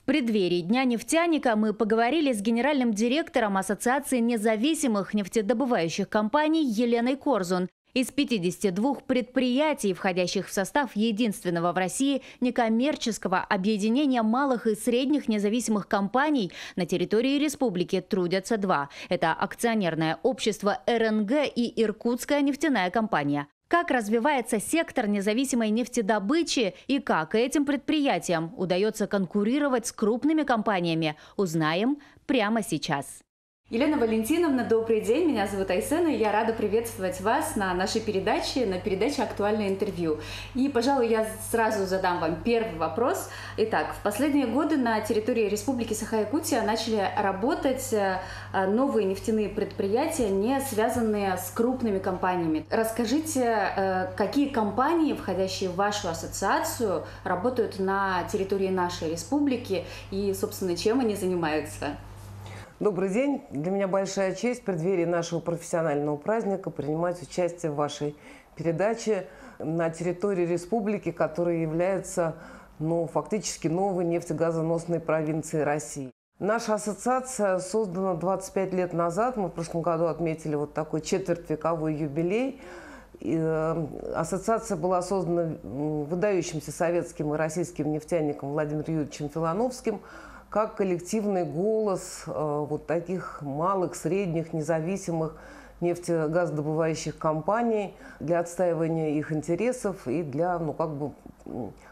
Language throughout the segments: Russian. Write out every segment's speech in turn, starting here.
преддверии Дня нефтяника мы поговорили с генеральным директором Ассоциации независимых нефтедобывающих компаний Еленой Корзун. Из 52 предприятий, входящих в состав единственного в России некоммерческого объединения малых и средних независимых компаний, на территории республики трудятся два. Это акционерное общество РНГ и Иркутская нефтяная компания. Как развивается сектор независимой нефтедобычи и как этим предприятиям удается конкурировать с крупными компаниями, узнаем прямо сейчас. Елена Валентиновна, добрый день. Меня зовут Айсена, и я рада приветствовать вас на нашей передаче, на передаче «Актуальное интервью». И, пожалуй, я сразу задам вам первый вопрос. Итак, в последние годы на территории Республики Саха-Якутия начали работать новые нефтяные предприятия, не связанные с крупными компаниями. Расскажите, какие компании, входящие в вашу ассоциацию, работают на территории нашей республики и, собственно, чем они занимаются? Добрый день. Для меня большая честь в преддверии нашего профессионального праздника принимать участие в вашей передаче на территории республики, которая является фактически новой нефтегазоносной провинцией России. Наша ассоциация создана 25 лет назад. Мы в прошлом году отметили вот такой четвертьвековой юбилей. Ассоциация была создана выдающимся советским и российским нефтяником Владимиром Юрьевичем Филановским как коллективный голос вот таких малых, средних, независимых нефтегазодобывающих компаний для отстаивания их интересов и для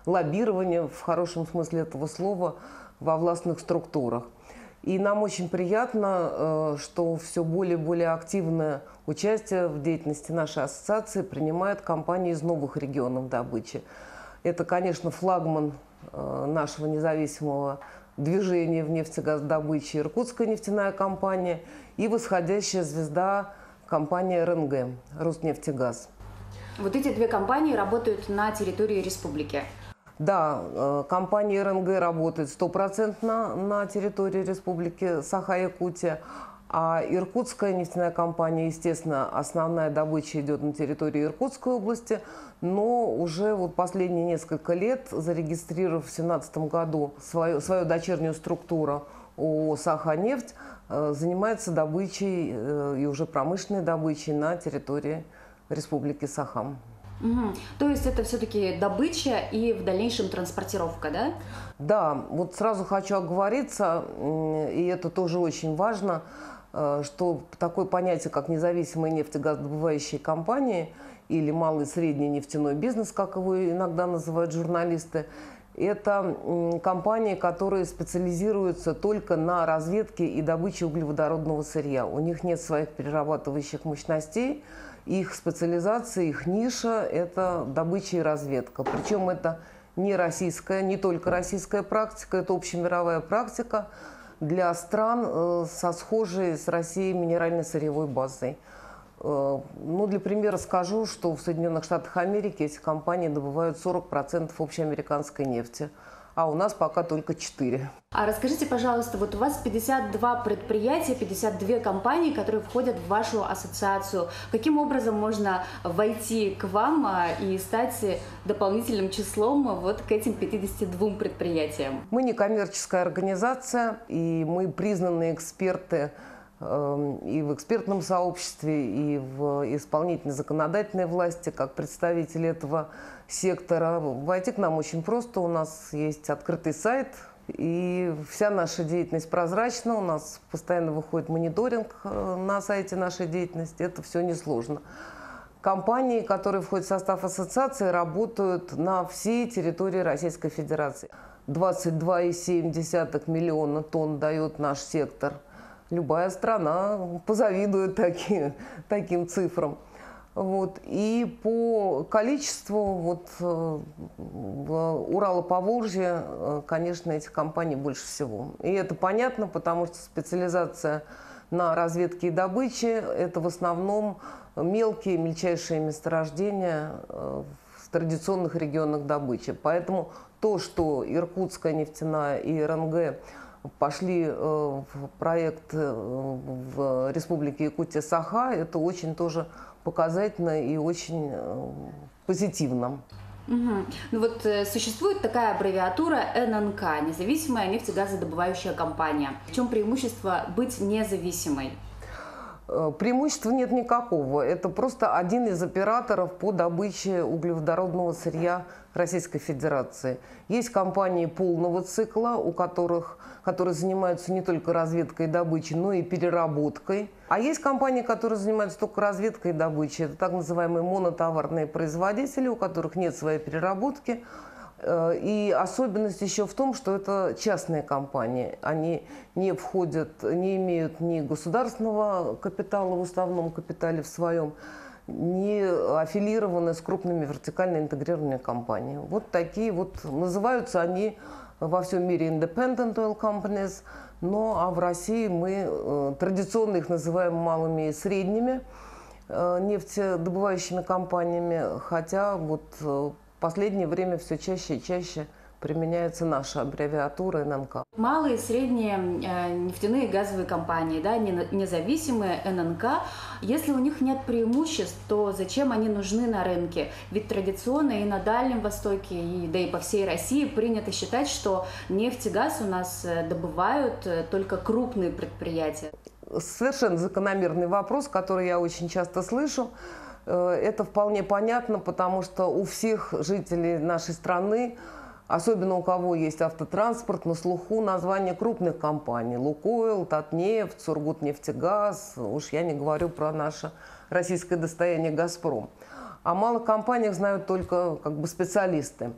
лоббирования, в хорошем смысле этого слова, во властных структурах. И нам очень приятно, что все более и более активное участие в деятельности нашей ассоциации принимают компании из новых регионов добычи. Это, конечно, флагман нашего независимого движения в нефтегазодобыче Иркутская нефтяная компания и восходящая звезда компания РНГ, Роснефтегаз. Вот эти две компании работают на территории республики? Да, компания РНГ работает 100% на территории республики Саха-Якутия, а Иркутская нефтяная компания, естественно, основная добыча идет на территории Иркутской области, но уже вот последние несколько лет, зарегистрировав в 2017 году свою дочернюю структуру ООО «Саха-нефть», занимается добычей и уже промышленной добычей на территории республики Саха. Угу. То есть это все-таки добыча и в дальнейшем транспортировка, да? Да, вот сразу хочу оговориться, и это тоже очень важно, что такое понятие, как независимые нефтегазодобывающие компании или малый и средний нефтяной бизнес, как его иногда называют журналисты, это компании, которые специализируются только на разведке и добыче углеводородного сырья. У них нет своих перерабатывающих мощностей, их специализация, их ниша – это добыча и разведка. Причем это не российская, не только российская практика, это общемировая практика для стран со схожей с Россией минеральной сырьевой базой. Для примера скажу, что в Соединенных Штатах Америки эти компании добывают 40% общеамериканской нефти, а у нас пока только 4%. А расскажите, пожалуйста, вот у вас 52 предприятия, 52 компании, которые входят в вашу ассоциацию. Каким образом можно войти к вам и стать дополнительным числом вот к этим 52 предприятиям? Мы некоммерческая организация, и мы признанные эксперты и в экспертном сообществе, и в исполнительной законодательной власти, как представители этого сектора. Войти к нам очень просто. У нас есть открытый сайт, и вся наша деятельность прозрачна. У нас постоянно выходит мониторинг на сайте нашей деятельности. Это все несложно. Компании, которые входят в состав ассоциации, работают на всей территории Российской Федерации. 22,7 миллиона тонн дает наш сектор. Любая страна позавидует таким цифрам. Вот. И по количеству Урала-Поволжья, конечно, этих компаний больше всего. И это понятно, потому что специализация на разведке и добыче – это в основном мелкие, мельчайшие месторождения в традиционных регионах добычи. Поэтому то, что Иркутская нефтяная и РНГ пошли в проект в Республике Якутия-Саха, это очень тоже показательно и очень позитивно. Ну вот существует такая аббревиатура ННК, независимая нефтегазодобывающая компания. В чем преимущество быть независимой? Преимущества нет никакого. Это просто один из операторов по добыче углеводородного сырья Российской Федерации. Есть компании полного цикла, которые занимаются не только разведкой и добычей, но и переработкой. А есть компании, которые занимаются только разведкой и добычей. Это так называемые монотоварные производители, у которых нет своей переработки. И особенность еще в том, что это частные компании. Они не входят, не имеют ни государственного капитала в уставном капитале в своем, не аффилированы с крупными вертикально интегрированными компаниями. Вот такие вот, называются они во всем мире independent oil companies, а в России мы традиционно их называем малыми и средними нефтедобывающими компаниями, хотя вот в последнее время все чаще и чаще применяется наша аббревиатура ННК. Малые и средние нефтяные и газовые компании, да, независимые ННК, если у них нет преимуществ, то зачем они нужны на рынке? Ведь традиционно и на Дальнем Востоке, да и по всей России принято считать, что нефть и газ у нас добывают только крупные предприятия. Совершенно закономерный вопрос, который я очень часто слышу. Это вполне понятно, потому что у всех жителей нашей страны, особенно у кого есть автотранспорт, на слуху названия крупных компаний. «Лукойл», «Татнефть», «Сургутнефтегаз», уж я не говорю про наше российское достояние «Газпром». О малых компаниях знают только специалисты.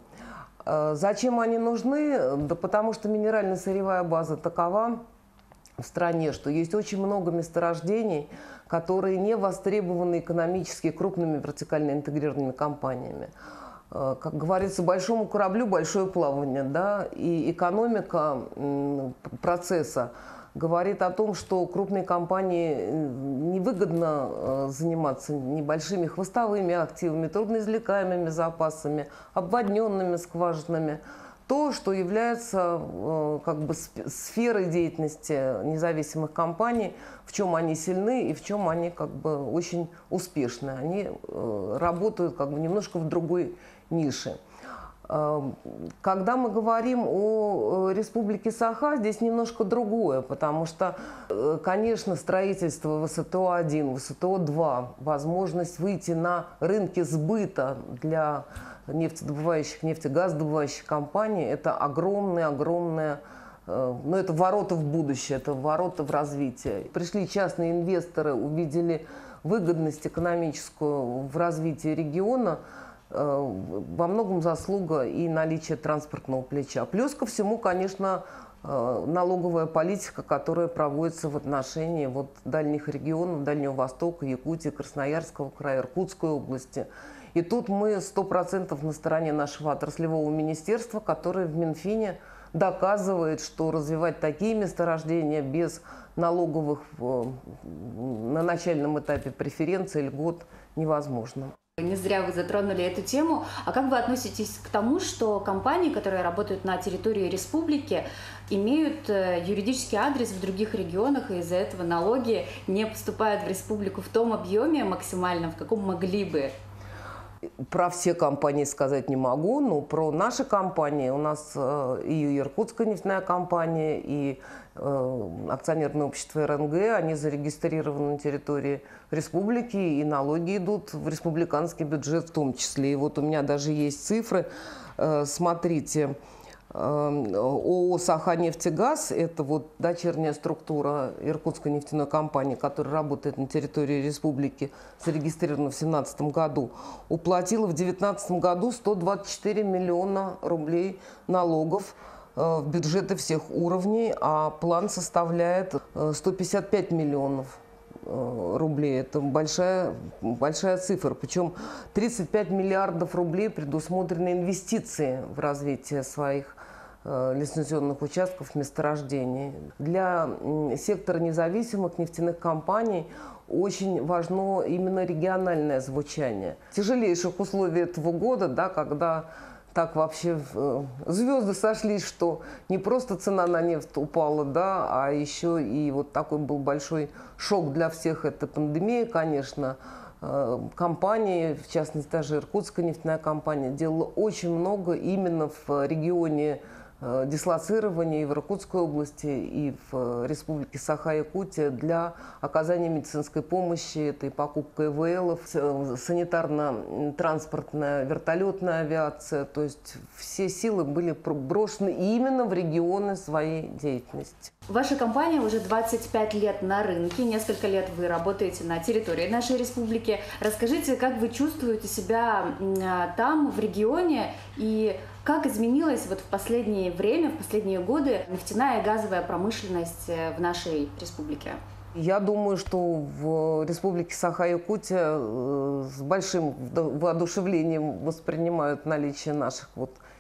Зачем они нужны? Да потому что минерально-сырьевая база такова в стране, что есть очень много месторождений, которые не востребованы экономически крупными вертикально интегрированными компаниями. Как говорится, большому кораблю большое плавание, да, и экономика процесса говорит о том, что крупные компании невыгодно заниматься небольшими хвостовыми активами, трудноизвлекаемыми запасами, обводненными скважинами. То, что является сферой деятельности независимых компаний, в чем они сильны и в чем они очень успешны. Они работают немножко в другой нише. Когда мы говорим о Республике Саха, здесь немножко другое, потому что, конечно, строительство ВСТО-1, ВСТО-2, возможность выйти на рынки сбыта для нефтедобывающих, нефтегазодобывающих компаний – это огромное, это ворота в будущее, это ворота в развитие. Пришли частные инвесторы, увидели выгодность экономическую в развитии региона, во многом заслуга и наличие транспортного плеча. Плюс ко всему, конечно, налоговая политика, которая проводится в отношении дальних регионов, Дальнего Востока, Якутии, Красноярского края, Иркутской области. И тут мы 100% на стороне нашего отраслевого министерства, которое в Минфине доказывает, что развивать такие месторождения без налоговых на начальном этапе преференций, льгот невозможно. Не зря вы затронули эту тему. А как вы относитесь к тому, что компании, которые работают на территории республики, имеют юридический адрес в других регионах, и из-за этого налоги не поступают в республику в том объеме максимальном, в каком могли бы? Про все компании сказать не могу, но про наши компании, у нас и Иркутская нефтяная компания, и акционерное общество РНГ, они зарегистрированы на территории республики, и налоги идут в республиканский бюджет в том числе. И вот у меня даже есть цифры, смотрите, ООО «Саханефтегаз» – это дочерняя структура Иркутской нефтяной компании, которая работает на территории республики, зарегистрирована в 2017 году, уплатила в 2019 году 124 миллиона рублей налогов в бюджеты всех уровней, а план составляет 155 миллионов рублей. Это большая цифра. Причем 35 миллиардов рублей предусмотрены инвестиции в развитие своих лицензионных участков, месторождений. Для сектора независимых нефтяных компаний очень важно именно региональное звучание. В тяжелейших условиях этого года, да, когда так вообще звезды сошлись, что не просто цена на нефть упала, да, а еще и такой был большой шок для всех. Это пандемия, конечно, компании, в частности, даже Иркутская нефтяная компания, делала очень много именно в регионе дислоцирования и в Иркутской области, и в Республике Саха-Якутия для оказания медицинской помощи. Это и покупка ИВЛов, санитарно-транспортная вертолетная авиация. То есть все силы были брошены именно в регионы своей деятельности. Ваша компания уже 25 лет на рынке, несколько лет вы работаете на территории нашей республики. Расскажите, как вы чувствуете себя там, в регионе, и как изменилась вот в последнее время, в последние годы нефтяная и газовая промышленность в нашей республике? Я думаю, что в Республике Саха-Якутия с большим воодушевлением воспринимают наличие наших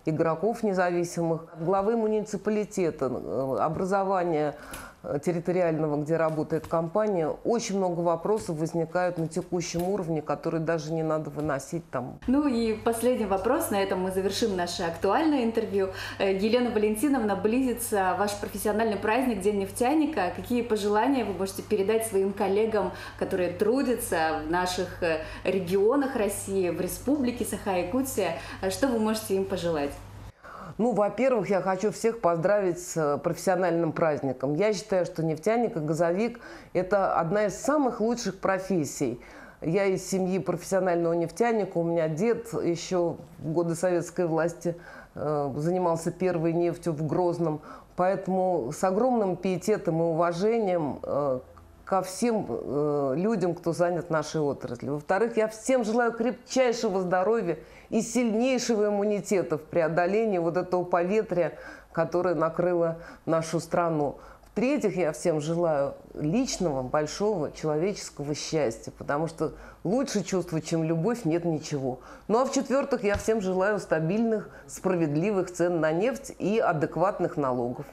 игроков независимых. От главы муниципалитета, образования территориального, где работает компания, очень много вопросов возникают на текущем уровне, которые даже не надо выносить там. Ну и последний вопрос, на этом мы завершим наше актуальное интервью. Елена Валентиновна, близится ваш профессиональный праздник, День нефтяника. Какие пожелания вы можете передать своим коллегам, которые трудятся в наших регионах России, в Республике Саха-Якутия? Что вы можете им пожелать? Ну, во-первых, я хочу всех поздравить с профессиональным праздником. Я считаю, что нефтяник и газовик – это одна из самых лучших профессий. Я из семьи профессионального нефтяника. У меня дед еще в годы советской власти занимался первой нефтью в Грозном. Поэтому с огромным пиететом и уважением ко всем людям, кто занят в нашей отрасли. Во-вторых, я всем желаю крепчайшего здоровья и сильнейшего иммунитета в преодолении вот этого поветрия, которое накрыло нашу страну. В-третьих, я всем желаю личного, большого человеческого счастья, потому что лучше чувства, чем любовь, нет ничего. Ну а в-четвертых, я всем желаю стабильных, справедливых цен на нефть и адекватных налогов.